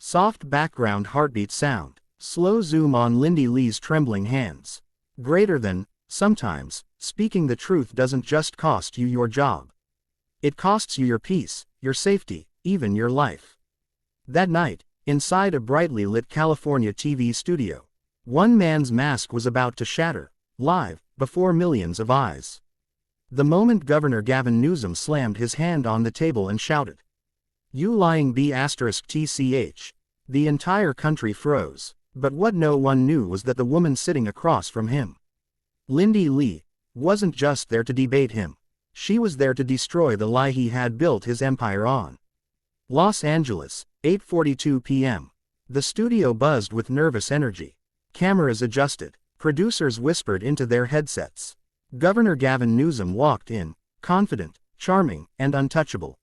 Soft background heartbeat sound. Slow zoom on Lindi Li's trembling hands. Greater than, sometimes, speaking the truth doesn't just cost you your job. It costs you your peace, your safety, even your life. That night, inside a brightly lit California TV studio, one man's mask was about to shatter, live, before millions of eyes. The moment Governor Gavin Newsom slammed his hand on the table and shouted, "You lying TCH," the entire country froze. But what no one knew was that the woman sitting across from him, Lindi Li, wasn't just there to debate him. She was there to destroy the lie he had built his empire on. Los Angeles, 8:42 p.m. The studio buzzed with nervous energy. Cameras adjusted. Producers whispered into their headsets. Governor Gavin Newsom walked in, confident, charming, and untouchable.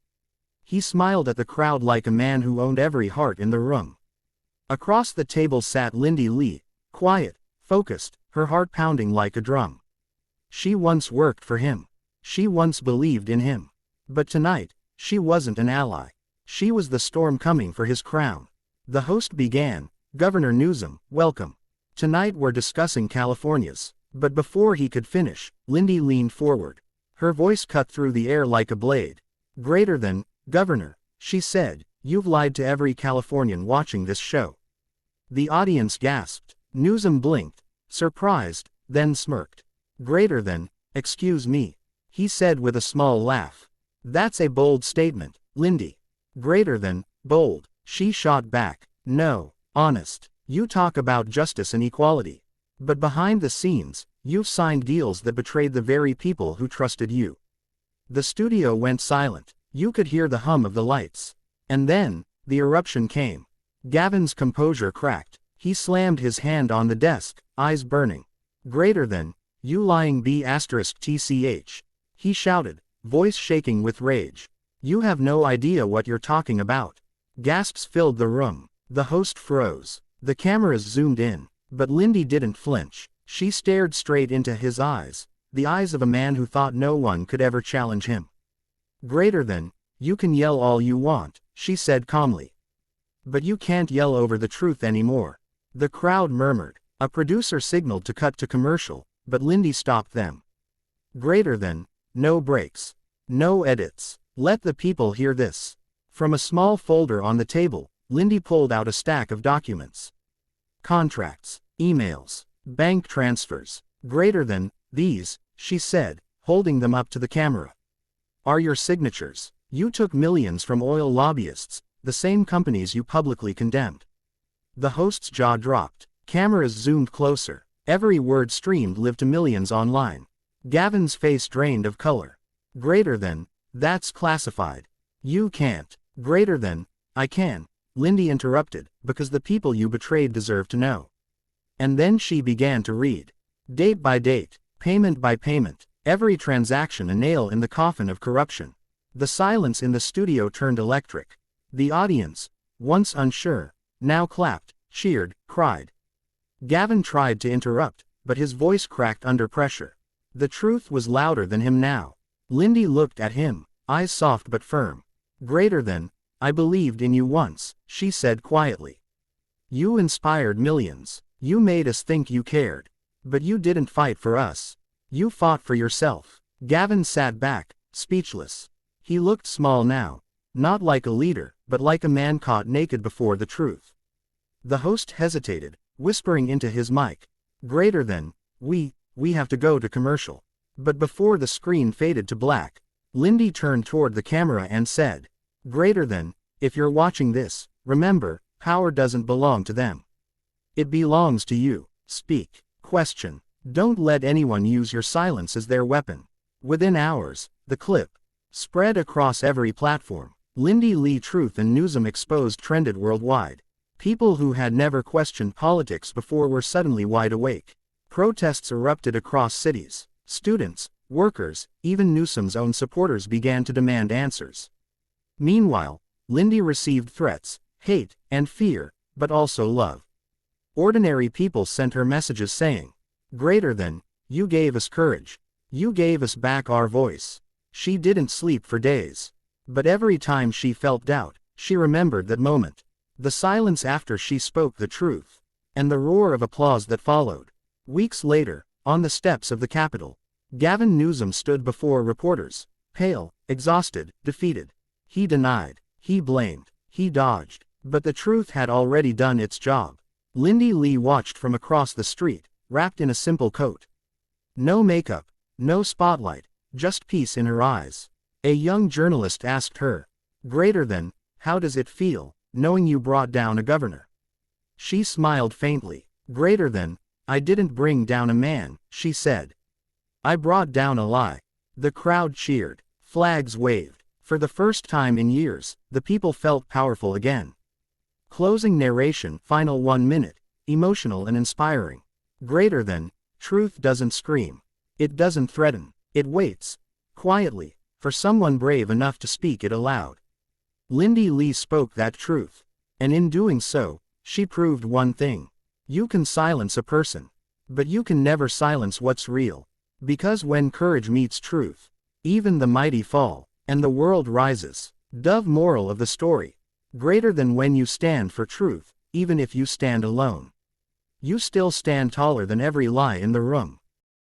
He smiled at the crowd like a man who owned every heart in the room. Across the table sat Lindi Li, quiet, focused, her heart pounding like a drum. She once worked for him. She once believed in him. But tonight, she wasn't an ally. She was the storm coming for his crown. The host began, "Governor Newsom, welcome. Tonight we're discussing California's." But before he could finish, Lindi leaned forward. Her voice cut through the air like a blade. "Greater than, Governor," she said, "you've lied to every Californian watching this show." The audience gasped. Newsom blinked, surprised, then smirked. "Greater than, excuse me," he said with a small laugh. "That's a bold statement, Lindi." "Greater than, bold," she shot back. "No, honest. You talk about justice and equality. But behind the scenes, you've signed deals that betrayed the very people who trusted you." The studio went silent. You could hear the hum of the lights. And then, the eruption came. Gavin's composure cracked. He slammed his hand on the desk, eyes burning. "Greater than, you lying TCH," he shouted, voice shaking with rage. "You have no idea what you're talking about." Gasps filled the room. The host froze. The cameras zoomed in. But Lindi didn't flinch. She stared straight into his eyes, the eyes of a man who thought no one could ever challenge him. "Greater than, you can yell all you want," she said calmly. "But you can't yell over the truth anymore." The crowd murmured. A producer signaled to cut to commercial, but Lindi stopped them. "Greater than, no breaks. No edits. Let the people hear this." From a small folder on the table, Lindi pulled out a stack of documents. Contracts, emails, bank transfers. "Greater than, these," she said, holding them up to the camera, "are your signatures. You took millions from oil lobbyists, the same companies you publicly condemned." The host's jaw dropped. Cameras zoomed closer. Every word streamed live to millions online. Gavin's face drained of color. "Greater than, that's classified. You can't." "Greater than, I can," Lindi interrupted, "because the people you betrayed deserve to know." And then she began to read. Date by date, payment by payment, every transaction a nail in the coffin of corruption. The silence in the studio turned electric. The audience, once unsure, now clapped, cheered, cried. Gavin tried to interrupt, but his voice cracked under pressure. The truth was louder than him now. Lindi looked at him, eyes soft but firm. "Greater than, I believed in you once," she said quietly. "You inspired millions. You made us think you cared. But you didn't fight for us. You fought for yourself." Gavin sat back, speechless. He looked small now, not like a leader, but like a man caught naked before the truth. The host hesitated, whispering into his mic. "Greater than, we have to go to commercial." But before the screen faded to black, Lindi turned toward the camera and said, "Greater than, if you're watching this, remember, power doesn't belong to them. It belongs to you. Speak. Question. Don't let anyone use your silence as their weapon." Within hours, the clip spread across every platform. Lindi Li Truth and Newsom Exposed trended worldwide. People who had never questioned politics before were suddenly wide awake. Protests erupted across cities. Students, workers, even Newsom's own supporters began to demand answers. Meanwhile, Lindi received threats, hate, and fear, but also love. Ordinary people sent her messages saying, "Greater than, you gave us courage. You gave us back our voice." She didn't sleep for days. But every time she felt doubt, she remembered that moment. The silence after she spoke the truth. And the roar of applause that followed. Weeks later, on the steps of the Capitol, Gavin Newsom stood before reporters, pale, exhausted, defeated. He denied, he blamed, he dodged, but the truth had already done its job. Lindi Li watched from across the street, wrapped in a simple coat. No makeup, no spotlight, just peace in her eyes. A young journalist asked her, "Greater than, how does it feel, knowing you brought down a governor?" She smiled faintly. "Greater than, I didn't bring down a man," she said. "I brought down a lie." The crowd cheered. Flags waved. For the first time in years, the people felt powerful again. Closing narration, final 1 minute, emotional and inspiring. Greater than, truth doesn't scream. It doesn't threaten. It waits, quietly, for someone brave enough to speak it aloud. Lindi Li spoke that truth. And in doing so, she proved one thing. You can silence a person. But you can never silence what's real. Because when courage meets truth, even the mighty fall, and the world rises. Dove moral of the story. Greater than when you stand for truth, even if you stand alone. You still stand taller than every lie in the room.